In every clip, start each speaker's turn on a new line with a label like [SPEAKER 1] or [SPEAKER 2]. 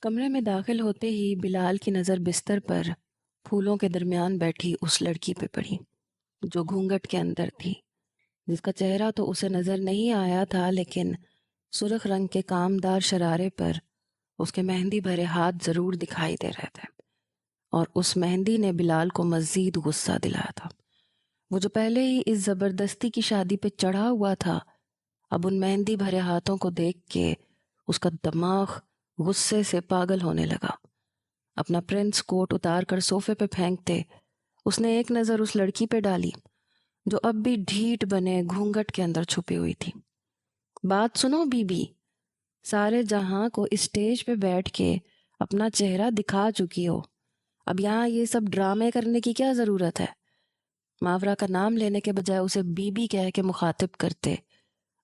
[SPEAKER 1] کمرے میں داخل ہوتے ہی بلال کی نظر بستر پر پھولوں کے درمیان بیٹھی اس لڑکی پہ پڑی جو گھونگھٹ کے اندر تھی، جس کا چہرہ تو اسے نظر نہیں آیا تھا، لیکن سرخ رنگ کے کامدار شرارے پر اس کے مہندی بھرے ہاتھ ضرور دکھائی دے رہے تھے۔ اور اس مہندی نے بلال کو مزید غصہ دلایا تھا۔ وہ جو پہلے ہی اس زبردستی کی شادی پہ چڑھا ہوا تھا، اب ان مہندی بھرے ہاتھوں کو دیکھ کے اس کا دماغ غصے سے پاگل ہونے لگا۔ اپنا پرنس کوٹ اتار کر صوفے پہ پھینکتے اس نے ایک نظر اس لڑکی پہ ڈالی جو اب بھی ڈھیٹ بنے گھونگھٹ کے اندر چھپی ہوئی تھی۔ بات سنو بی بی، سارے جہاں کو اسٹیج پہ بیٹھ کے اپنا چہرہ دکھا چکی ہو، اب یہاں یہ سب ڈرامے کرنے کی کیا ضرورت ہے؟ ماورا کا نام لینے کے بجائے اسے بی بی کہہ کے مخاطب کرتے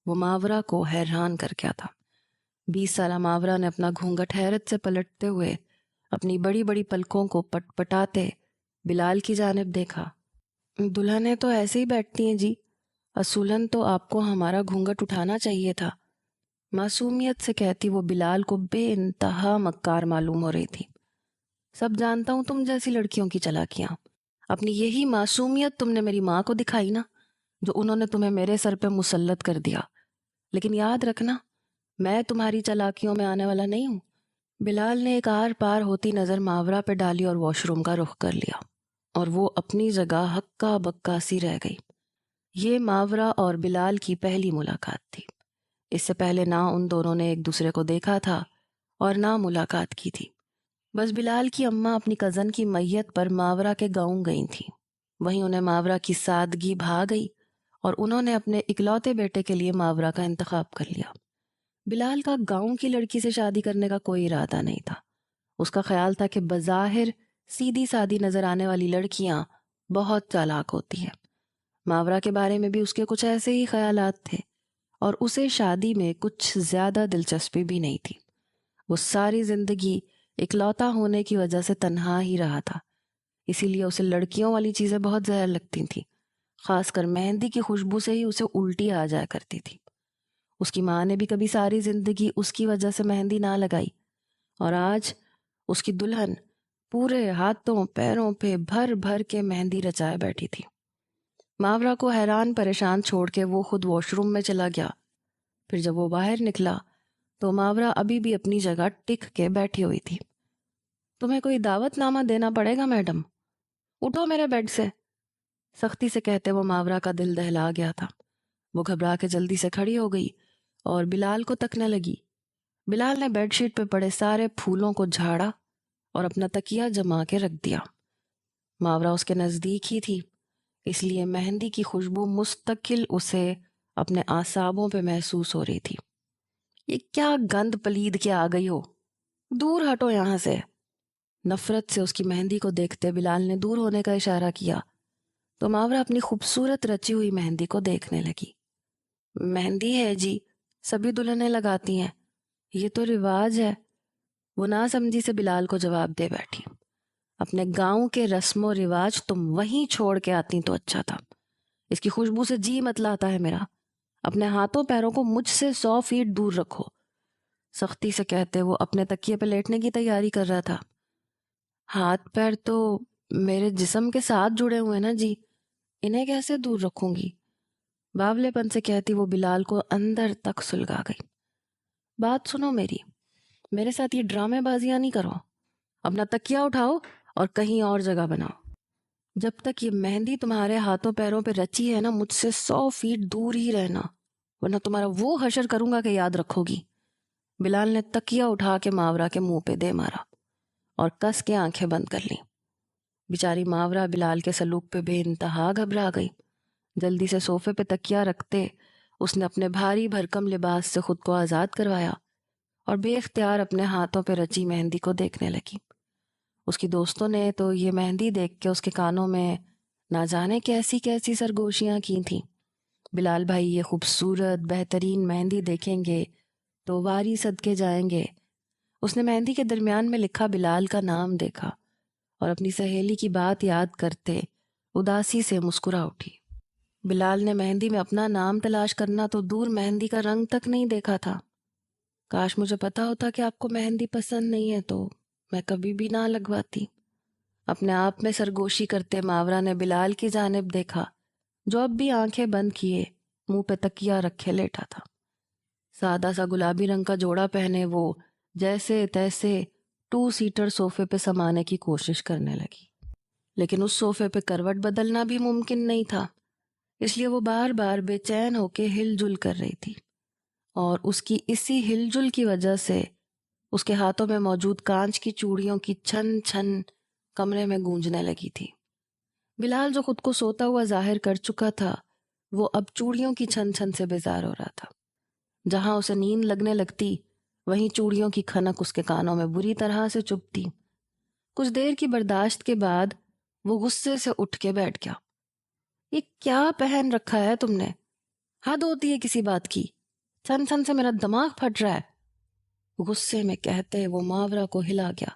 [SPEAKER 1] وہ ماورا کو حیران کر گیا تھا۔ 20 سالہ ماورا نے اپنا گھونگھٹ حیرت سے پلٹتے ہوئے اپنی بڑی بڑی پلکوں کو پٹ پٹاتے بلال کی جانب دیکھا۔ دلہنیں تو ایسے ہی بیٹھتی ہیں جی، اصولاً تو آپ کو ہمارا گھونگھٹ اٹھانا چاہیے تھا، معصومیت سے کہتی وہ بلال کو بے انتہا مکار معلوم ہو رہی تھی۔ سب جانتا ہوں تم جیسی لڑکیوں کی چالاکیاں، اپنی یہی معصومیت تم نے میری ماں کو دکھائی نا، جو انہوں نے تمہیں میرے سر پہ مسلط کر دیا، لیکن یاد رکھنا میں تمہاری چالاکیوں میں آنے والا نہیں ہوں۔ بلال نے ایک آر پار ہوتی نظر ماورا پہ ڈالی اور واش روم کا رخ کر لیا، اور وہ اپنی جگہ ہکا بکا سی رہ گئی۔ یہ ماورا اور بلال کی پہلی ملاقات تھی۔ اس سے پہلے نہ ان دونوں نے ایک دوسرے کو دیکھا تھا اور نہ ملاقات کی تھی۔ بس بلال کی اماں اپنی کزن کی میت پر ماورا کے گاؤں گئی تھیں، وہیں انہیں ماورا کی سادگی بھا گئی اور انہوں نے اپنے اکلوتے بیٹے کے لیے ماورا کا انتخاب کر لیا۔ بلال کا گاؤں کی لڑکی سے شادی کرنے کا کوئی ارادہ نہیں تھا۔ اس کا خیال تھا کہ بظاہر سیدھی سادی نظر آنے والی لڑکیاں بہت چالاک ہوتی ہیں۔ ماورا کے بارے میں بھی اس کے کچھ ایسے ہی خیالات تھے، اور اسے شادی میں کچھ زیادہ دلچسپی بھی نہیں تھی۔ وہ ساری زندگی اکلوتا ہونے کی وجہ سے تنہا ہی رہا تھا، اسی لیے اسے لڑکیوں والی چیزیں بہت زہر لگتی تھیں، خاص کر مہندی کی خوشبو سے ہی اسے الٹی آ جایا کرتی تھی۔ اس کی ماں نے بھی کبھی ساری زندگی اس کی وجہ سے مہندی نہ لگائی، اور آج اس کی دلہن پورے ہاتھوں پیروں پہ بھر بھر کے مہندی رچائے بیٹھی تھی۔ ماورا کو حیران پریشان چھوڑ کے وہ خود واش روم میں چلا گیا۔ پھر جب وہ باہر نکلا تو ماورا ابھی بھی اپنی جگہ ٹک کے بیٹھی ہوئی تھی۔ تمہیں کوئی دعوت نامہ دینا پڑے گا میڈم، اٹھو میرے بیڈ سے، سختی سے کہتے وہ ماورا کا دل دہلا گیا تھا۔ وہ گھبرا کے جلدی سے کھڑی ہو گئی اور بلال کو تکنے لگی۔ بلال نے بیڈ شیٹ پہ پڑے سارے پھولوں کو جھاڑا اور اپنا تکیہ جما کے رکھ دیا۔ ماورا اس کے نزدیک ہی تھی، اس لیے مہندی کی خوشبو مستقل اسے اپنے اعصابوں پہ محسوس ہو رہی تھی۔ یہ کیا گند پلید کے آ گئی ہو، دور ہٹو یہاں سے۔ نفرت سے اس کی مہندی کو دیکھتے بلال نے دور ہونے کا اشارہ کیا تو ماورا اپنی خوبصورت رچی ہوئی مہندی کو دیکھنے لگی۔ مہندی ہے جی، سبھی دلہنیں لگاتی ہیں، یہ تو رواج ہے، وہ نہ سمجھی سے بلال کو جواب دے بیٹھی۔ اپنے گاؤں کے رسم و رواج تم وہیں چھوڑ کے آتی تو اچھا تھا، اس کی خوشبو سے جی متلاتا ہے میرا، اپنے ہاتھوں پیروں کو مجھ سے 100 فیٹ دور رکھو، سختی سے کہتے وہ اپنے تکیے پہ لیٹنے کی تیاری کر رہا تھا۔ ہاتھ پیر تو میرے جسم کے ساتھ جڑے ہوئے نا جی، انہیں کیسے دور رکھوں گی؟ باولے پن سے کہتی وہ بلال کو اندر تک سلگا گئی۔ بات سنو میری، میرے ساتھ یہ ڈرامے بازیاں نہیں کرو، اپنا تکیہ اٹھاؤ اور کہیں اور جگہ بناؤ۔ جب تک یہ مہندی تمہارے ہاتھوں پیروں پہ رچی ہے نا، مجھ سے 100 فیٹ دور ہی رہنا، ورنہ تمہارا وہ حشر کروں گا کہ یاد رکھو گی۔ بلال نے تکیہ اٹھا کے ماورا کے منہ پہ دے مارا اور کس کے آنکھیں بند کر لیں۔ بیچاری ماورا بلال کے سلوک پہ بے انتہا گھبرا گئی۔ جلدی سے صوفے پہ تکیہ رکھتے اس نے اپنے بھاری بھرکم لباس سے خود کو آزاد کروایا اور بے اختیار اپنے ہاتھوں پہ رچی مہندی کو دیکھنے لگی۔ اس کی دوستوں نے تو یہ مہندی دیکھ کے اس کے کانوں میں نہ جانے کیسی کیسی سرگوشیاں کی تھیں۔ بلال بھائی یہ خوبصورت بہترین مہندی دیکھیں گے تو واری صدقے جائیں گے۔ اس نے مہندی کے درمیان میں لکھا بلال کا نام دیکھا اور اپنی سہیلی کی بات یاد کرتے اداسی سے مسکرا اٹھی۔ بلال نے مہندی میں اپنا نام تلاش کرنا تو دور مہندی کا رنگ تک نہیں دیکھا تھا۔ کاش مجھے پتا ہوتا کہ آپ کو مہندی پسند نہیں ہے تو میں کبھی بھی نہ لگواتی۔ اپنے آپ میں سرگوشی کرتے ماورا نے بلال کی جانب دیکھا، جو اب بھی آنکھیں بند کیے منہ پہ تکیا رکھے لیٹا تھا۔ سادہ سا گلابی رنگ کا جوڑا پہنے وہ جیسے تیسے 2 سیٹر صوفے پہ سمانے کی کوشش کرنے لگی، لیکن اس صوفے پہ کروٹ بدلنا بھی ممکن نہیں تھا، اس لیے وہ بار بار بے چین ہو کے ہل جل کر رہی تھی، اور اس کی اسی ہل جل کی وجہ سے اس کے ہاتھوں میں موجود کانچ کی چوڑیوں کی چھن چھن کمرے میں گونجنے لگی تھی۔ بلال جو خود کو سوتا ہوا ظاہر کر چکا تھا، وہ اب چوڑیوں کی چھن چھن سے بیزار ہو رہا تھا۔ جہاں اسے نیند لگنے لگتی وہیں چوڑیوں کی کھنک اس کے کانوں میں بری طرح سے چبھتی۔ کچھ دیر کی برداشت کے بعد وہ غصے سے اٹھ کے بیٹھ گیا۔ یہ کیا پہن رکھا ہے تم نے؟ حد ہوتی ہے کسی بات کی، چھن چھن سے میرا دماغ پھٹ رہا ہے، غصے میں کہتے وہ ماورا کو ہلا گیا۔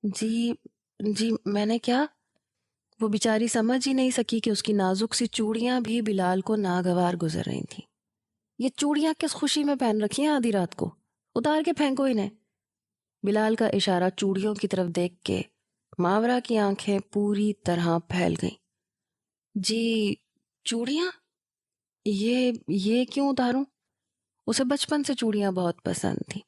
[SPEAKER 1] جی میں نے کیا؟ وہ بیچاری سمجھ ہی نہیں سکی کہ اس کی نازک سی چوڑیاں بھی بلال کو ناگوار گزر رہی تھیں۔ یہ چوڑیاں کس خوشی میں پہن رکھی ہیں آدھی رات کو؟ اتار کے پھینکو انہیں۔ بلال کا اشارہ چوڑیوں کی طرف دیکھ کے ماورا کی آنکھیں پوری طرح پھیل گئیں۔ جی چوڑیاں؟ یہ کیوں اتاروں؟ اسے بچپن سے چوڑیاں بہت پسند تھیں،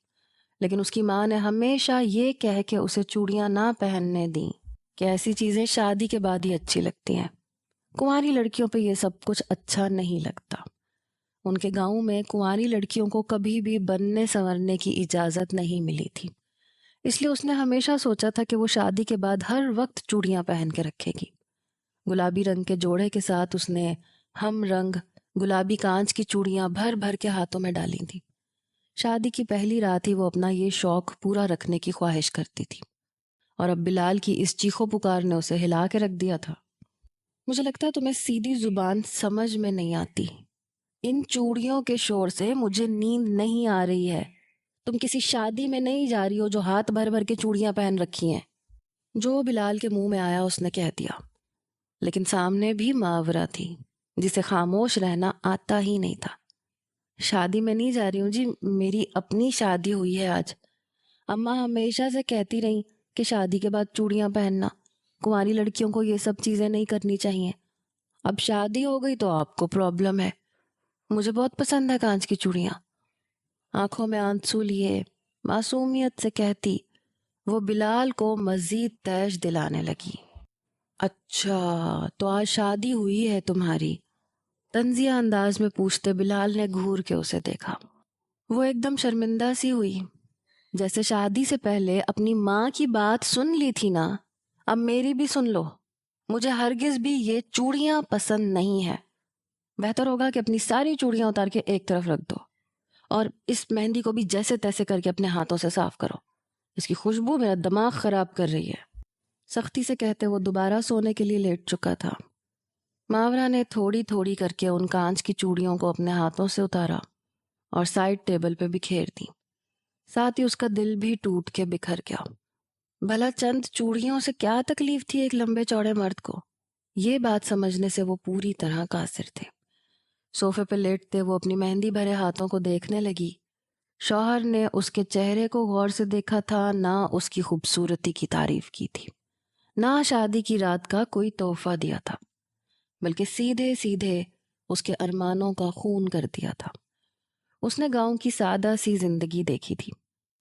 [SPEAKER 1] لیکن اس کی ماں نے ہمیشہ یہ کہہ کے اسے چوڑیاں نہ پہننے دیں کہ ایسی چیزیں شادی کے بعد ہی اچھی لگتی ہیں، کنواری لڑکیوں پہ یہ سب کچھ اچھا نہیں لگتا۔ ان کے گاؤں میں کنواری لڑکیوں کو کبھی بھی بننے سنورنے کی اجازت نہیں ملی تھی، اس لیے اس نے ہمیشہ سوچا تھا کہ وہ شادی کے بعد ہر وقت چوڑیاں پہن کے رکھے گی۔ گلابی رنگ کے جوڑے کے ساتھ اس نے ہم رنگ گلابی کانچ کی چوڑیاں بھر بھر کے ہاتھوں میں ڈالی تھیں۔ شادی کی پہلی رات ہی وہ اپنا یہ شوق پورا رکھنے کی خواہش کرتی تھی، اور اب بلال کی اس چیخو پکار نے اسے ہلا کے رکھ دیا تھا۔ مجھے لگتا ہے تمہیں سیدھی زبان سمجھ میں نہیں آتی، ان چوڑیوں کے شور سے مجھے نیند نہیں آ رہی ہے۔ تم کسی شادی میں نہیں جا رہی ہو جو ہاتھ بھر بھر کے چوڑیاں پہن رکھی ہیں۔ جو بلال کے منہ میں آیا اس نے کہہ دیا، لیکن سامنے بھی ماورا تھی جسے خاموش رہنا آتا ہی نہیں تھا۔ شادی میں نہیں جا رہی ہوں جی، میری اپنی شادی ہوئی ہے آج۔ اماں ہمیشہ سے کہتی رہی کہ شادی کے بعد چوڑیاں پہننا، کنواری لڑکیوں کو یہ سب چیزیں نہیں کرنی چاہیے۔ اب شادی ہو گئی تو آپ کو پرابلم ہے۔ مجھے بہت پسند ہے کانچ کی چوڑیاں، آنکھوں میں آنسو لیے معصومیت سے کہتی وہ بلال کو مزید تیش دلانے لگی۔ اچھا تو آج شادی ہوئی ہے تمہاری؟ طنزیہ انداز میں پوچھتے بلال نے گھور کے اسے دیکھا۔ وہ ایک دم شرمندہ سی ہوئی، جیسے شادی سے پہلے اپنی ماں کی بات سن لی تھی نا، اب میری بھی سن لو۔ مجھے ہرگز بھی یہ چوڑیاں پسند نہیں ہیں۔ بہتر ہوگا کہ اپنی ساری چوڑیاں اتار کے ایک طرف رکھ دو، اور اس مہندی کو بھی جیسے تیسے کر کے اپنے ہاتھوں سے صاف کرو، اس کی خوشبو میرا دماغ خراب کر رہی ہے۔ سختی سے کہتے وہ دوبارہ سونے کے لیے لیٹ چکا تھا۔ ماورا نے تھوڑی تھوڑی کر کے ان کانچ کی چوڑیوں کو اپنے ہاتھوں سے اتارا اور سائڈ ٹیبل پہ بکھیر دی، ساتھ ہی اس کا دل بھی ٹوٹ کے بکھر گیا۔ بھلا چند چوڑیوں سے کیا تکلیف تھی ایک لمبے چوڑے مرد کو؟ یہ بات سمجھنے سے وہ پوری طرح قاصر تھے۔ صوفے پہ لیٹتے وہ اپنی مہندی بھرے ہاتھوں کو دیکھنے لگی۔ شوہر نے اس کے چہرے کو غور سے دیکھا تھا، نہ اس کی خوبصورتی کی تعریف کی تھی، نہ شادی کی رات کا کوئی تحفہ دیا تھا، بلکہ سیدھے سیدھے اس کے ارمانوں کا خون کر دیا تھا۔ اس نے گاؤں کی سادہ سی زندگی دیکھی تھی،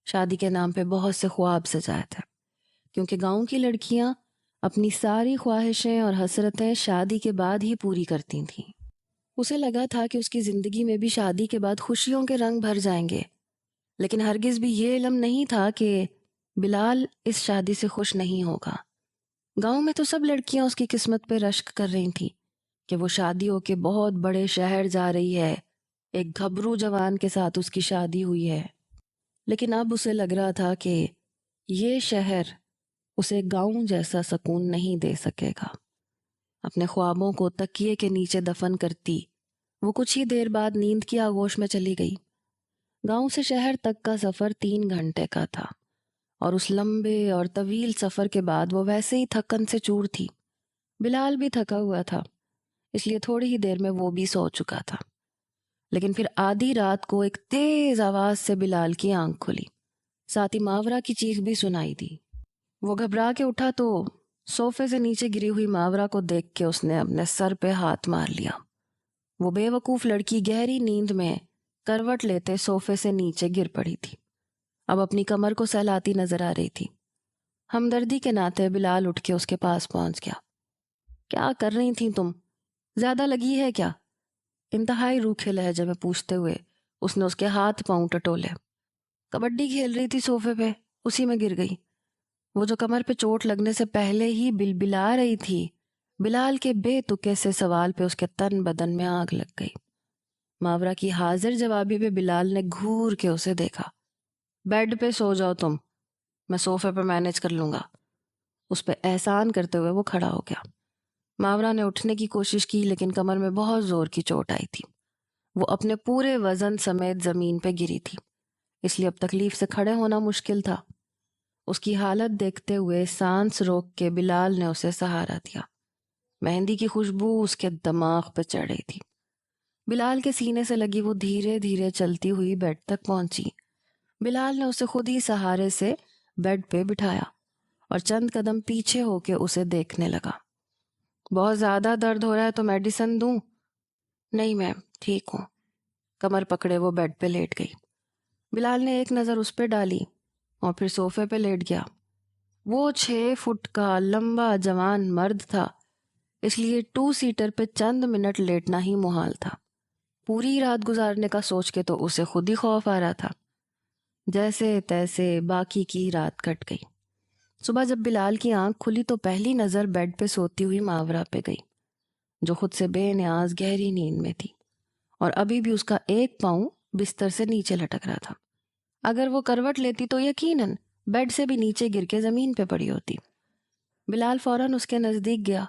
[SPEAKER 1] شادی کے نام پہ بہت سے خواب سجائے تھے، کیونکہ گاؤں کی لڑکیاں اپنی ساری خواہشیں اور حسرتیں شادی کے بعد ہی پوری کرتی تھیں۔ اسے لگا تھا کہ اس کی زندگی میں بھی شادی کے بعد خوشیوں کے رنگ بھر جائیں گے، لیکن ہرگز بھی یہ علم نہیں تھا کہ بلال اس شادی سے خوش نہیں ہوگا۔ گاؤں میں تو سب لڑکیاں اس کی قسمت پہ رشک کر رہی تھیں کہ وہ شادی ہو کے بہت بڑے شہر جا رہی ہے، ایک گھبرو جوان کے ساتھ اس کی شادی ہوئی ہے، لیکن اب اسے لگ رہا تھا کہ یہ شہر اسے گاؤں جیسا سکون نہیں دے سکے گا۔ اپنے خوابوں کو تکیے کے نیچے دفن کرتی وہ کچھ ہی دیر بعد نیند کی آغوش میں چلی گئی۔ گاؤں سے شہر تک کا سفر 3 گھنٹے کا تھا، اور اس لمبے اور طویل سفر کے بعد وہ ویسے ہی تھکن سے چور تھی۔ بلال بھی تھکا ہوا تھا، اس لیے تھوڑی ہی دیر میں وہ بھی سو چکا تھا۔ لیکن پھر آدھی رات کو ایک تیز آواز سے بلال کی آنکھ کھلی، ساتھ ہی ماورا کی چیخ بھی سنائی دی۔ وہ گھبرا کے اٹھا تو صوفے سے نیچے گری ہوئی ماورا کو دیکھ کے اس نے اپنے سر پہ ہاتھ مار لیا۔ وہ بے وقوف لڑکی گہری نیند میں کروٹ لیتے صوفے سے نیچے گر پڑی تھی، اب اپنی کمر کو سہلاتی نظر آ رہی تھی۔ ہمدردی کے ناطے بلال اٹھ کے اس کے پاس پہنچ گیا۔ کیا کر رہی تھیں تم؟ زیادہ لگی ہے کیا؟ انتہائی روکھے لہجے میں پوچھتے ہوئے اس نے اس کے ہاتھ پاؤں ٹٹولے۔ کبڈی کھیل رہی تھی صوفے پہ، اسی میں گر گئی۔ وہ جو کمر پہ چوٹ لگنے سے پہلے ہی بلبلا رہی تھی، بلال کے بے تکے سے سوال پہ اس کے تن بدن میں آگ لگ گئی۔ ماورا کی حاضر جوابی پہ بلال نے گھور کے اسے دیکھا۔ بیڈ پہ سو جاؤ تم، میں صوفے پہ مینج کر لوں گا۔ اس پہ احسان کرتے ہوئے وہ کھڑا ہو گیا۔ ماورا نے اٹھنے کی کوشش کی لیکن کمر میں بہت زور کی چوٹ آئی تھی۔ وہ اپنے پورے وزن سمیت زمین پہ گری تھی، اس لیے اب تکلیف سے کھڑے ہونا مشکل تھا۔ اس کی حالت دیکھتے ہوئے سانس روک کے بلال نے اسے سہارا دیا۔ مہندی کی خوشبو اس کے دماغ پہ چڑھ رہی تھی۔ بلال کے سینے سے لگی وہ دھیرے دھیرے چلتی ہوئی بیڈ تک پہنچی۔ بلال نے اسے خود ہی سہارے سے بیڈ پہ بٹھایا اور چند قدم پیچھے ہو کے اسے دیکھنے لگا۔ بہت زیادہ درد ہو رہا ہے تو میڈیسن دوں؟ نہیں میم، ٹھیک ہوں۔ کمر پکڑے وہ بیڈ پہ لیٹ گئی۔ بلال نے ایک نظر اس پہ ڈالی اور پھر صوفے پہ لیٹ گیا۔ وہ 6 فٹ کا لمبا جوان مرد تھا، اس لیے 2 سیٹر پہ چند منٹ لیٹنا ہی محال تھا۔ پوری رات گزارنے کا سوچ کے تو اسے خود ہی خوف آ رہا تھا۔ جیسے تیسے باقی کی رات کٹ گئی۔ صبح جب بلال کی آنکھ کھلی تو پہلی نظر بیڈ پہ سوتی ہوئی ماورا پہ گئی، جو خود سے بے نیاز گہری نیند میں تھی اور ابھی بھی اس کا ایک پاؤں بستر سے نیچے لٹک رہا تھا۔ اگر وہ کروٹ لیتی تو یقیناً بیڈ سے بھی نیچے گر کے زمین پہ پڑی ہوتی۔ بلال فوراً اس کے نزدیک گیا،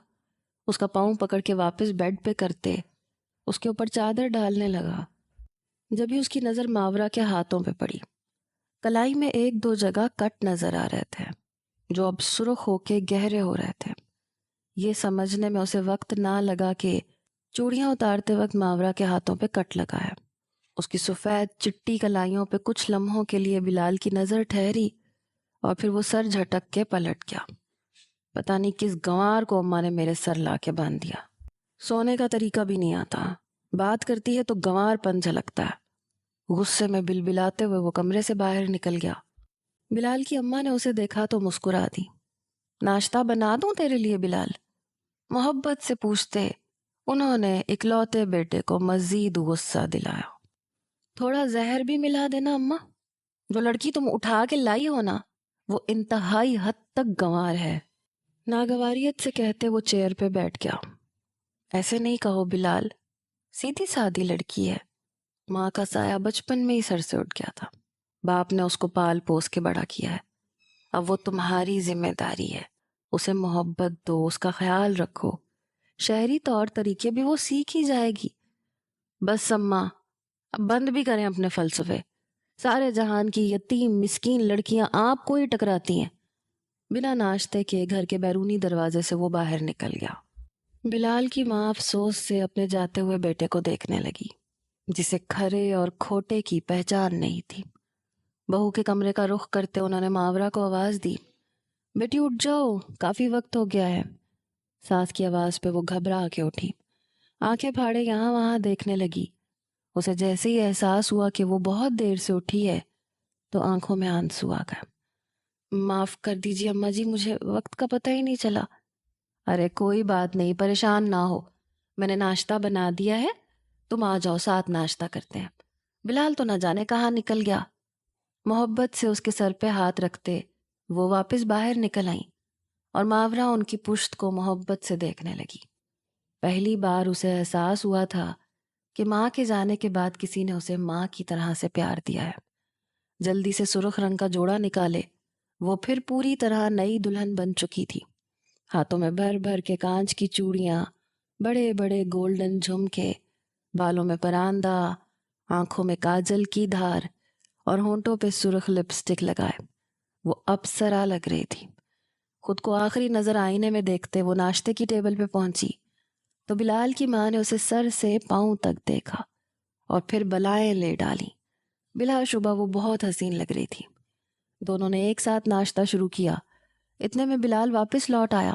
[SPEAKER 1] اس کا پاؤں پکڑ کے واپس بیڈ پہ کرتے اس کے اوپر چادر ڈالنے لگا۔ جب ہی اس کی نظر ماورا کے ہاتھوں پہ پڑی، کلائی میں 1-2 جگہ کٹ نظر آ رہے تھے جو اب سرخ ہو کے گہرے ہو رہے تھے۔ یہ سمجھنے میں اسے وقت نہ لگا کہ چوڑیاں اتارتے وقت ماورا کے ہاتھوں پہ کٹ لگا ہے۔ اس کی سفید چٹی کلائیوں پہ کچھ لمحوں کے لیے بلال کی نظر ٹھہری اور پھر وہ سر جھٹک کے پلٹ گیا۔ پتہ نہیں کس گنوار کو اماں نے میرے سر لا کے باندھ دیا۔ سونے کا طریقہ بھی نہیں آتا، بات کرتی ہے تو گنوار پن جھلکتا ہے۔ غصے میں بلبلاتے ہوئے وہ کمرے سے باہر نکل گیا۔ بلال کی اماں نے اسے دیکھا تو مسکرا دی۔ ناشتہ بنا دوں تیرے لیے بلال؟ محبت سے پوچھتے انہوں نے اکلوتے بیٹے کو مزید غصہ دلایا۔ تھوڑا زہر بھی ملا دینا اماں، جو لڑکی تم اٹھا کے لائی ہو نا وہ انتہائی حد تک گنوار ہے۔ ناگواریت سے کہتے وہ چیئر پہ بیٹھ گیا۔ ایسے نہیں کہو بلال، سیدھی سادی لڑکی ہے۔ ماں کا سایہ بچپن میں ہی سر سے اٹھ گیا تھا، باپ نے اس کو پال پوس کے بڑا کیا ہے، اب وہ تمہاری ذمہ داری ہے، اسے محبت دو، اس کا خیال رکھو، شہری طور طریقے بھی وہ سیکھ ہی جائے گی۔ بس اماں، اب بند بھی کریں اپنے فلسفے، سارے جہان کی یتیم مسکین لڑکیاں آپ کو ہی ٹکراتی ہیں۔ بنا ناشتے کے گھر کے بیرونی دروازے سے وہ باہر نکل گیا۔ بلال کی ماں افسوس سے اپنے جاتے ہوئے بیٹے کو دیکھنے لگی، جسے کھرے اور کھوٹے کی پہچان نہیں تھی۔ بہو کے کمرے کا رخ کرتے انہوں نے ماورا کو آواز دی، بیٹی اٹھ جاؤ، کافی وقت ہو گیا ہے۔ ساس کی آواز پہ وہ گھبرا کے اٹھی، آنکھیں پھاڑے یہاں وہاں دیکھنے لگی۔ اسے جیسے ہی احساس ہوا کہ وہ بہت دیر سے اٹھی ہے تو آنکھوں میں آنسو آ گئے۔ معاف کر دیجیے اماں جی، مجھے وقت کا پتہ ہی نہیں چلا۔ ارے کوئی بات نہیں، پریشان نہ ہو، میں نے ناشتہ بنا دیا ہے، تم آ جاؤ ساتھ ناشتہ کرتے ہیں۔ بلال تو نہ جانے کہاں نکل گیا۔ محبت سے اس کے سر پہ ہاتھ رکھتے وہ واپس باہر نکل آئیں اور ماورا ان کی پشت کو محبت سے دیکھنے لگی۔ پہلی بار اسے احساس ہوا تھا کہ ماں کے جانے کے بعد کسی نے اسے ماں کی طرح سے پیار دیا ہے۔ جلدی سے سرخ رنگ کا جوڑا نکالے، وہ پھر پوری طرح نئی دلہن بن چکی تھی۔ ہاتھوں میں بھر بھر کے کانچ کی چوڑیاں، بڑے بڑے گولڈن جھمکے، بالوں میں پراندہ، آنکھوں میں کاجل کی دھار اور ہونٹوں پہ سرخ لپسٹک لگائے وہ اپسرا لگ رہی تھی۔ خود کو آخری نظر آئینے میں دیکھتے وہ ناشتے کی ٹیبل پہ پہنچی تو بلال کی ماں نے اسے سر سے پاؤں تک دیکھا اور پھر بلائیں لے ڈالیں۔ بلا شبہ وہ بہت حسین لگ رہی تھی۔ دونوں نے ایک ساتھ ناشتہ شروع کیا۔ اتنے میں بلال واپس لوٹ آیا۔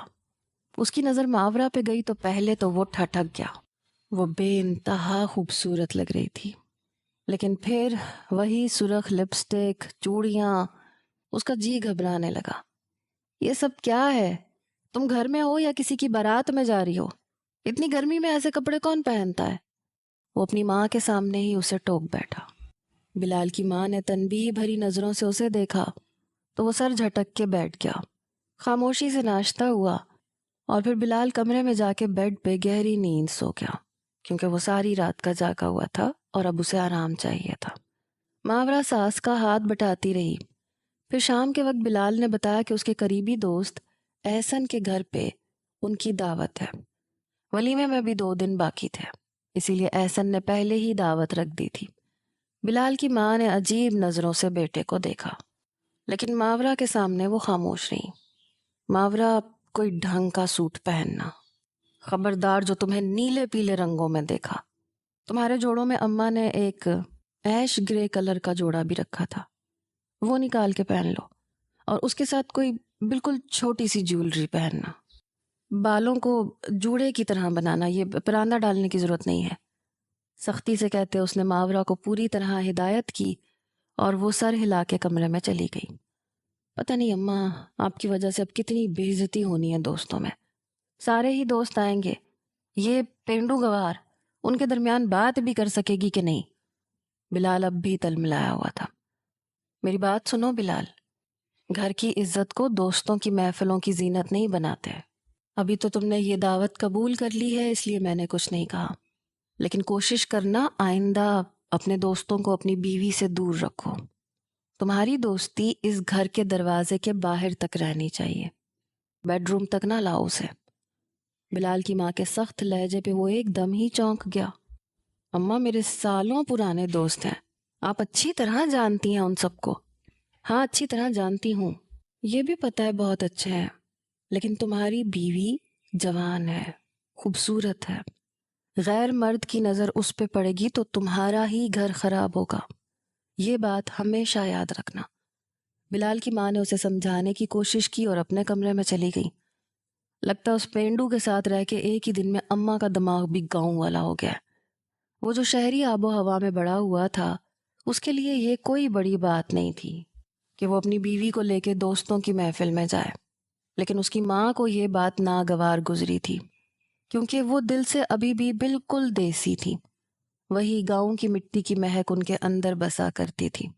[SPEAKER 1] اس کی نظر ماورا پہ گئی تو پہلے تو وہ ٹھٹک گیا۔ وہ بے انتہا خوبصورت لگ رہی تھی، لیکن پھر وہی سرخ لپسٹک، چوڑیاں، اس کا جی گھبرانے لگا۔ یہ سب کیا ہے؟ تم گھر میں ہو یا کسی کی بارات میں جا رہی ہو؟ اتنی گرمی میں ایسے کپڑے کون پہنتا ہے؟ وہ اپنی ماں کے سامنے ہی اسے ٹوک بیٹھا۔ بلال کی ماں نے تنبیہ بھری نظروں سے اسے دیکھا تو وہ سر جھٹک کے بیٹھ گیا۔ خاموشی سے ناشتہ ہوا اور پھر بلال کمرے میں جا کے بیڈ پہ گہری نیند سو گیا، کیونکہ وہ ساری رات کا جاگا ہوا تھا اور اب اسے آرام چاہیے تھا۔ ماورا ساس کا ہاتھ بٹاتی رہی۔ پھر شام کے وقت بلال نے بتایا کہ اس کے قریبی دوست احسن کے گھر پہ ان کی دعوت ہے۔ ولیمے میں بھی 2 دن باقی تھے، اسی لیے احسن نے پہلے ہی دعوت رکھ دی تھی۔ بلال کی ماں نے عجیب نظروں سے بیٹے کو دیکھا، لیکن ماورا کے سامنے وہ خاموش رہی۔ ماورا، کوئی ڈھنگ کا سوٹ پہننا، خبردار جو تمہیں نیلے پیلے رنگوں میں دیکھا۔ تمہارے جوڑوں میں اماں نے ایک ایش گرے کلر کا جوڑا بھی رکھا تھا، وہ نکال کے پہن لو، اور اس کے ساتھ کوئی بالکل چھوٹی سی جیولری پہننا۔ بالوں کو جوڑے کی طرح بنانا، یہ پراندہ ڈالنے کی ضرورت نہیں ہے، سختی سے کہتے اس نے ماورا کو پوری طرح ہدایت کی اور وہ سر ہلا کے کمرے میں چلی گئی۔ پتہ نہیں اماں، آپ کی وجہ سے اب کتنی بے عزتی ہونی ہے دوستوں میں، سارے ہی دوست آئیں گے، یہ پینڈو گوار ان کے درمیان بات بھی کر سکے گی کہ نہیں؟ بلال اب بھی تلملایا ہوا تھا۔ میری بات سنو بلال، گھر کی عزت کو دوستوں کی محفلوں کی زینت نہیں بناتے۔ ابھی تو تم نے یہ دعوت قبول کر لی ہے، اس لیے میں نے کچھ نہیں کہا، لیکن کوشش کرنا آئندہ اپنے دوستوں کو اپنی بیوی سے دور رکھو۔ تمہاری دوستی اس گھر کے دروازے کے باہر تک رہنی چاہیے، بیڈ روم تک نہ لاؤ اسے۔ بلال کی ماں کے سخت لہجے پہ وہ ایک دم ہی چونک گیا۔ اماں، میرے سالوں پرانے دوست ہیں، آپ اچھی طرح جانتی ہیں ان سب کو۔ ہاں، اچھی طرح جانتی ہوں، یہ بھی پتہ ہے بہت اچھے ہیں، لیکن تمہاری بیوی جوان ہے، خوبصورت ہے، غیر مرد کی نظر اس پہ پڑے گی تو تمہارا ہی گھر خراب ہوگا، یہ بات ہمیشہ یاد رکھنا۔ بلال کی ماں نے اسے سمجھانے کی کوشش کی اور اپنے کمرے میں چلی گئی۔ لگتا اس پینڈو کے ساتھ رہ کے ایک ہی دن میں اماں کا دماغ بھی گاؤں والا ہو گیا۔ وہ جو شہری آب و ہوا میں بڑا ہوا تھا، اس کے لیے یہ کوئی بڑی بات نہیں تھی کہ وہ اپنی بیوی کو لے کے دوستوں کی محفل میں جائے، لیکن اس کی ماں کو یہ بات ناگوار گزری تھی، کیونکہ وہ دل سے ابھی بھی بالکل دیسی تھی۔ وہی گاؤں کی مٹی کی مہک ان کے اندر بسا کرتی تھی۔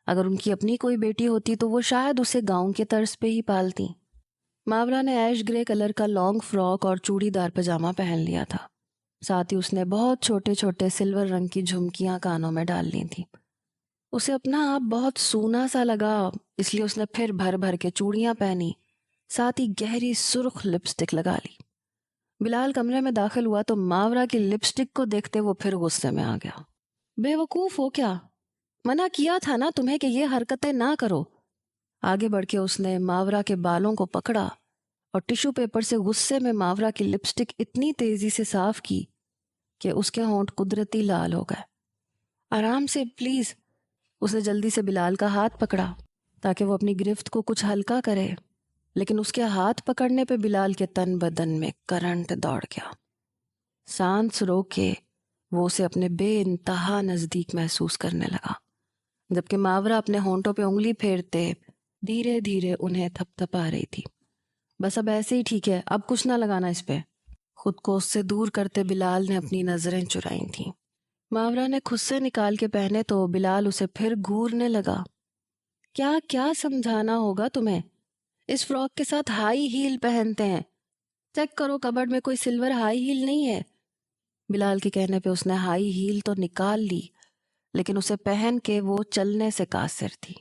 [SPEAKER 1] اگر ان کی اپنی کوئی بیٹی ہوتی تو وہ شاید اسے گاؤں کے طرز پہ ہی پالتی۔ ماورا نے ایش گرے کلر کا لانگ فراک اور چوڑی دار پاجامہ پہن لیا تھا، ساتھ ہی اس نے بہت چھوٹے چھوٹے سلور رنگ کی جھمکیاں کانوں میں ڈال لی تھیں۔ اسے اپنا آپ بہت سونا سا لگا، اس لیے اس نے پھر بھر بھر کے چوڑیاں پہنی، ساتھ ہی گہری سرخ لپسٹک لگا لی۔ بلال کمرے میں داخل ہوا تو ماورا کی لپسٹک کو دیکھتے وہ پھر غصے میں آ گیا۔ بے وقوف ہو کیا؟ منع کیا تھا نا تمہیں کہ یہ حرکتیں نہ کرو۔ آگے بڑھ کے اس نے ماورا کے بالوں کو پکڑا اور ٹشو پیپر سے غصے میں ماورا کی لپسٹک اتنی تیزی سے صاف کی کہ اس کے ہونٹ قدرتی لال ہو گئے۔ آرام سے پلیز۔ اس نے جلدی سے بلال کا ہاتھ پکڑا تاکہ وہ اپنی گرفت کو کچھ ہلکا کرے، لیکن اس کے ہاتھ پکڑنے پہ بلال کے تن بدن میں کرنٹ دوڑ گیا۔ سانس روک کے وہ اسے اپنے بے انتہا نزدیک محسوس کرنے لگا، جبکہ ماورا اپنے ہونٹوں پہ انگلی پھیرتے دھیرے دھیرے انہیں تھپ تھپا رہی تھی۔ بس اب ایسے ہی ٹھیک ہے، اب کچھ نہ لگانا اس پہ۔ خود کو اس سے دور کرتے بلال نے اپنی نظریں چرائیں تھیں۔ ماورا نے خود سے نکال کے پہنے تو بلال اسے پھر گھورنے لگا۔ کیا کیا سمجھانا ہوگا تمہیں؟ اس فراک کے ساتھ ہائی ہیل پہنتے ہیں، چیک کرو کبرڈ میں کوئی سلور ہائی ہیل نہیں ہے۔ بلال کے کہنے پہ اس نے ہائی ہیل تو نکال لی، لیکن اسے پہن کے وہ چلنے سے قاصر تھی۔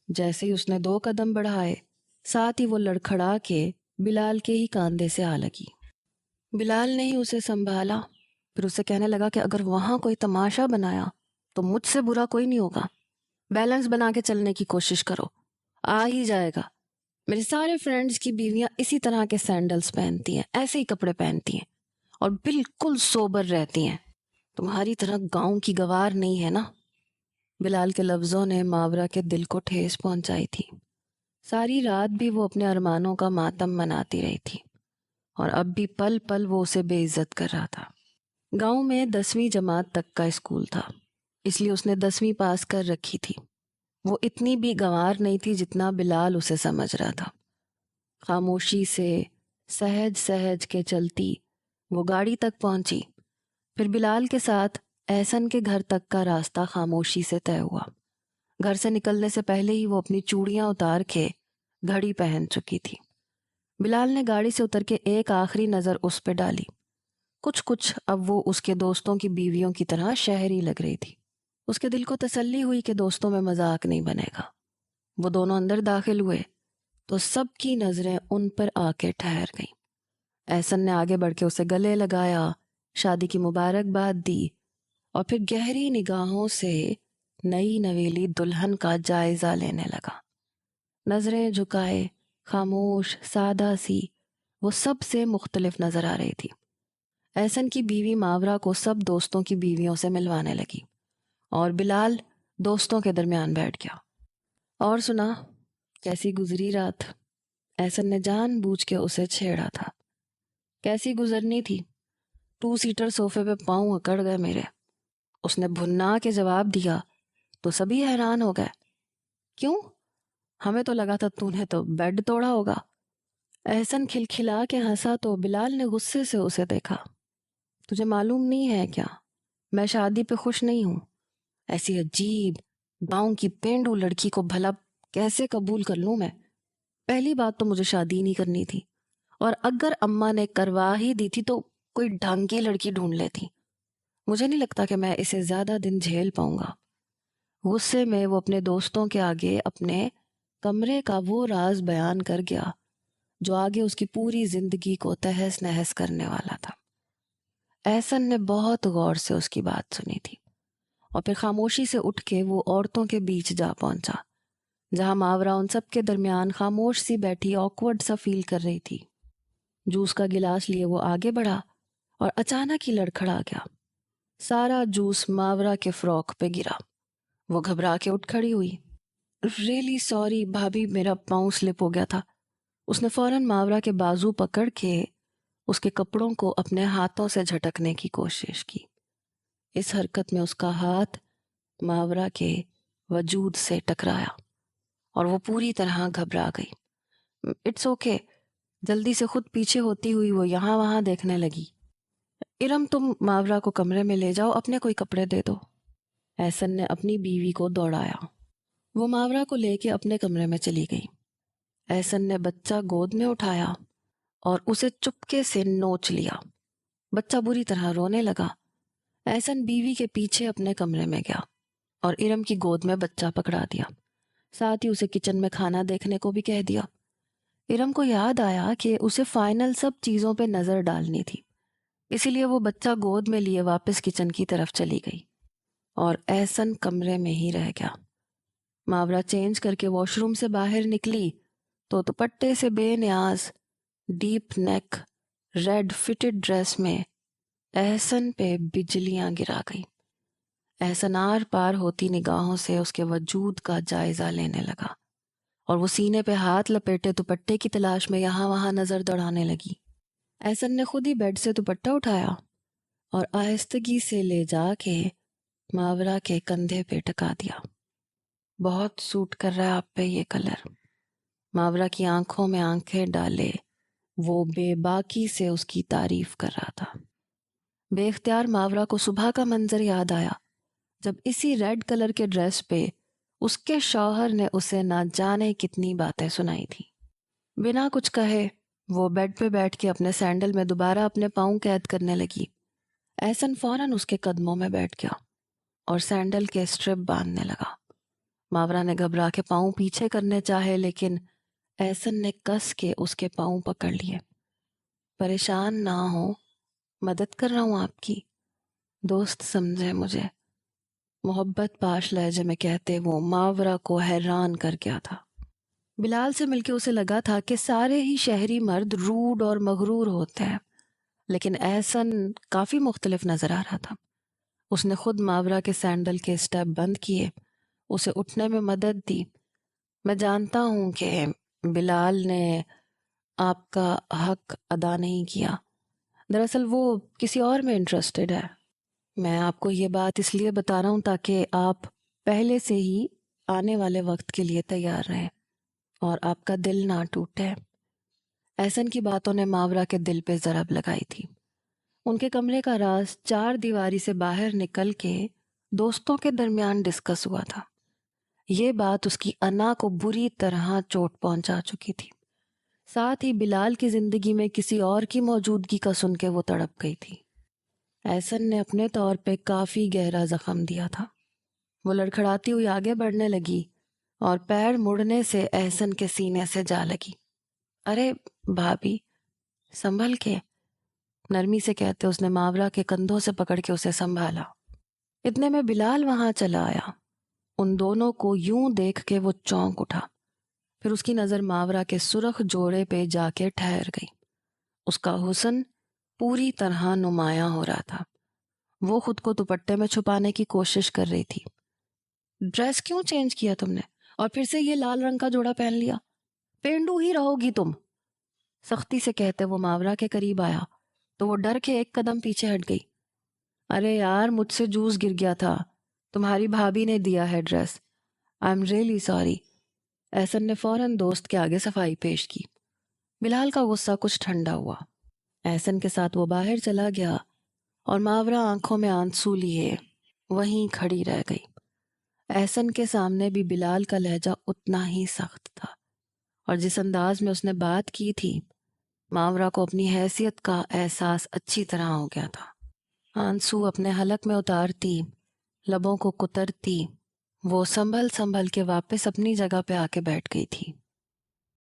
[SPEAKER 1] جیسے ہی اس نے 2 قدم بڑھائے، ساتھ ہی وہ لڑکھڑا کے بلال کے ہی کاندھے سے آ لگی۔ بلال نے ہی اسے سنبھالا، پھر اسے کہنے لگا کہ اگر وہاں کوئی تماشا بنایا تو مجھ سے برا کوئی نہیں ہوگا۔ بیلنس بنا کے چلنے کی کوشش کرو، آ ہی جائے گا۔ میرے سارے فرینڈز کی بیویاں اسی طرح کے سینڈلز پہنتی ہیں، ایسے ہی کپڑے پہنتی ہیں اور بالکل سوبر رہتی ہیں۔ تمہاری طرح گاؤں کی گوار نہیں ہے نا۔ بلال کے لفظوں نے ماورا کے دل کو ٹھیس پہنچائی تھی۔ ساری رات بھی وہ اپنے ارمانوں کا ماتم مناتی رہی تھی، اور اب بھی پل پل وہ اسے بے عزت کر رہا تھا۔ گاؤں میں 10ویں جماعت تک کا اسکول تھا، اس لیے اس نے 10ویں پاس کر رکھی تھی۔ وہ اتنی بھی گنوار نہیں تھی جتنا بلال اسے سمجھ رہا تھا۔ خاموشی سے سہج سہج کے چلتی وہ گاڑی تک پہنچی، پھر بلال کے ساتھ احسن کے گھر تک کا راستہ خاموشی سے طے ہوا۔ گھر سے نکلنے سے پہلے ہی وہ اپنی چوڑیاں اتار کے گھڑی پہن چکی تھی۔ بلال نے گاڑی سے اتر کے ایک آخری نظر اس پہ ڈالی۔ کچھ اب وہ اس کے دوستوں کی بیویوں کی طرح شہری لگ رہی تھی۔ اس کے دل کو تسلی ہوئی کہ دوستوں میں مذاق نہیں بنے گا۔ وہ دونوں اندر داخل ہوئے تو سب کی نظریں ان پر آ کے ٹھہر گئیں۔ احسن نے آگے بڑھ کے اسے گلے لگایا، شادی کی مبارکباد دی، اور پھر گہری نگاہوں سے نئی نویلی دلہن کا جائزہ لینے لگا۔ نظریں جھکائے، خاموش، سادہ سی، وہ سب سے مختلف نظر آ رہی تھی۔ احسن کی بیوی ماورا کو سب دوستوں کی بیویوں سے ملوانے لگی، اور بلال دوستوں کے درمیان بیٹھ گیا۔ اور سنا، کیسی گزری رات؟ احسن نے جان بوجھ کے اسے چھیڑا تھا۔ کیسی گزرنی تھی؟ 2 سیٹر صوفے پہ پاؤں اکڑ گئے میرے۔ اس نے بھنا کے جواب دیا تو سبھی حیران ہو گئے۔ کیوں؟ ہمیں تو لگا تھا تو نے تو بیڈ توڑا ہوگا۔ احسن کھلکھلا کے ہنسا تو بلال نے غصے سے اسے دیکھا۔ تجھے معلوم نہیں ہے کیا، میں شادی پہ خوش نہیں ہوں۔ ایسی عجیب گاؤں کی پینڈو لڑکی کو بھلا کیسے قبول کر لوں میں؟ پہلی بات تو مجھے شادی نہیں کرنی تھی، اور اگر اماں نے کروا ہی دی تھی تو کوئی ڈھنگ کی لڑکی ڈھونڈ لیتی۔ مجھے نہیں لگتا کہ میں اسے زیادہ دن جھیل پاؤں گا۔ غصے میں وہ اپنے دوستوں کے آگے اپنے کمرے کا وہ راز بیان کر گیا جو آگے اس کی پوری زندگی کو تہس نہس کرنے والا تھا۔ احسن نے بہت غور سے اس کی بات سنی تھی، اور پھر خاموشی سے اٹھ کے وہ عورتوں کے بیچ جا پہنچا، جہاں ماورا ان سب کے درمیان خاموش سی بیٹھی آکورڈ سا فیل کر رہی تھی۔ جوس کا گلاس لیے وہ آگے بڑھا اور اچانک ہی لڑکھڑا گیا۔ سارا جوس ماورا کے فراک پہ گرا۔ وہ گھبرا کے اٹھ کھڑی ہوئی۔ ریئلی سوری بھابھی، میرا پاؤں سلپ ہو گیا تھا۔ اس نے فوراً ماورا کے بازو پکڑ کے اس کے کپڑوں کو اپنے ہاتھوں سے جھٹکنے کی کوشش کی۔ اس حرکت میں اس کا ہاتھ ماورا کے وجود سے ٹکرایا اور وہ پوری طرح گھبرا گئی۔ اٹس اوکے، جلدی سے خود پیچھے ہوتی ہوئی وہ یہاں وہاں دیکھنے لگی۔ ارم، تم ماورا کو کمرے میں لے جاؤ، اپنے کوئی کپڑے دے دو۔ احسن نے اپنی بیوی کو دوڑایا۔ وہ ماورا کو لے کے اپنے کمرے میں چلی گئی۔ احسن نے بچہ گود میں اٹھایا اور اسے چپکے سے نوچ لیا۔ بچہ بری طرح رونے لگا۔ احسن بیوی کے پیچھے اپنے کمرے میں گیا اور ارم کی گود میں بچہ پکڑا دیا، ساتھ ہی اسے کچن میں کھانا دیکھنے کو بھی کہہ دیا۔ ارم کو یاد آیا کہ اسے فائنل سب چیزوں پہ نظر ڈالنی تھی، اسی لیے وہ بچہ گود میں لیے واپس کچن کی طرف چلی گئی، اور احسن کمرے میں ہی رہ گیا۔ ماورا چینج کر کے واش روم سے باہر نکلی تو دوپٹے سے بے نیاز ڈیپ نیک ریڈ فٹڈ ڈریس میں احسن پہ بجلیاں گرا گئی۔ احسن آر پار ہوتی نگاہوں سے اس کے وجود کا جائزہ لینے لگا، اور وہ سینے پہ ہاتھ لپیٹے دوپٹے کی تلاش میں یہاں وہاں نظر دوڑانے لگی۔ احسن نے خود ہی بیڈ سے دوپٹہ اٹھایا اور آہستگی سے لے جا کے ماورا کے کندھے پہ ٹکا دیا۔ بہت سوٹ کر رہا ہے آپ پہ یہ کلر۔ ماورا کی آنکھوں میں آنکھیں ڈالے وہ بے باکی سے اس کی تعریف کر رہا تھا۔ بے اختیار ماورا کو صبح کا منظر یاد آیا جب اسی ریڈ کلر کے ڈریس پہ اس کے شوہر نے اسے نہ جانے کتنی باتیں سنائی تھی۔ بنا کچھ کہے وہ بیڈ پہ بیٹھ کے اپنے سینڈل میں دوبارہ اپنے پاؤں قید کرنے لگی۔ احسن فوراً اس کے قدموں میں بیٹھ گیا اور سینڈل کے اسٹرپ باندھنے لگا۔ ماورا نے گھبرا کے پاؤں پیچھے کرنے چاہے، لیکن احسن نے کس کے اس کے پاؤں پکڑ لیے۔ پریشان نہ ہو، مدد کر رہا ہوں آپ کی، دوست سمجھے مجھے، محبت پاش لہجے میں کہتے وہ ماورا کو حیران کر گیا تھا۔ بلال سے مل کے اسے لگا تھا کہ سارے ہی شہری مرد روڈ اور مغرور ہوتے ہیں، لیکن احسن کافی مختلف نظر آ رہا تھا۔ اس نے خود ماورا کے سینڈل کے اسٹیپ بند کیے، اسے اٹھنے میں مدد دی۔ میں جانتا ہوں کہ بلال نے آپ کا حق ادا نہیں کیا، دراصل وہ کسی اور میں انٹرسٹڈ ہے۔ میں آپ کو یہ بات اس لیے بتا رہا ہوں تاکہ آپ پہلے سے ہی آنے والے وقت کے لیے تیار رہیں اور آپ کا دل نہ ٹوٹے۔ احسن کی باتوں نے ماورا کے دل پہ ضرب لگائی تھی۔ ان کے کمرے کا راز چار دیواری سے باہر نکل کے دوستوں کے درمیان ڈسکس ہوا تھا۔ یہ بات اس کی انا کو بری طرح چوٹ پہنچا چکی تھی، ساتھ ہی بلال کی زندگی میں کسی اور کی موجودگی کا سن کے وہ تڑپ گئی تھی۔ احسن نے اپنے طور پہ کافی گہرا زخم دیا تھا۔ وہ لڑکھڑاتی ہوئی آگے بڑھنے لگی اور پیر مڑنے سے احسن کے سینے سے جا لگی۔ ارے بھابھی، سنبھل کے، نرمی سے کہتے اس نے ماورا کے کندھوں سے پکڑ کے اسے سنبھالا۔ اتنے میں بلال وہاں چلا آیا۔ ان دونوں کو یوں دیکھ کے وہ چونک اٹھا، پھر اس کی نظر ماورا کے سرخ جوڑے پہ جا کے ٹھہر گئی۔ اس کا حسن پوری طرح نمایاں ہو رہا تھا۔ وہ خود کو دوپٹے میں چھپانے کی کوشش کر رہی تھی۔ ڈریس کیوں چینج کیا تم نے؟ اور پھر سے یہ لال رنگ کا جوڑا پہن لیا؟ پینڈو ہی رہو گی تم، سختی سے کہتے وہ ماورا کے قریب آیا تو وہ ڈر کے ایک قدم پیچھے ہٹ گئی۔ ارے یار، مجھ سے جوس گر گیا تھا، تمہاری بھابھی نے دیا ہے dress, I am really sorry. Ahsan نے فوراً دوست کے آگے صفائی پیش کی۔ بلال کا غصہ کچھ ٹھنڈا ہوا۔ احسن کے ساتھ وہ باہر چلا گیا اور ماورا آنکھوں میں آنسو لیے وہیں کھڑی رہ گئی۔ احسن کے سامنے بھی بلال کا لہجہ اتنا ہی سخت تھا، اور جس انداز میں اس نے بات کی تھی، ماورا کو اپنی حیثیت کا احساس اچھی طرح ہو گیا تھا۔ آنسو اپنے حلق میں اتارتی، لبوں کو کترتی، وہ سنبھل کے واپس اپنی جگہ پہ آ کے بیٹھ گئی تھی۔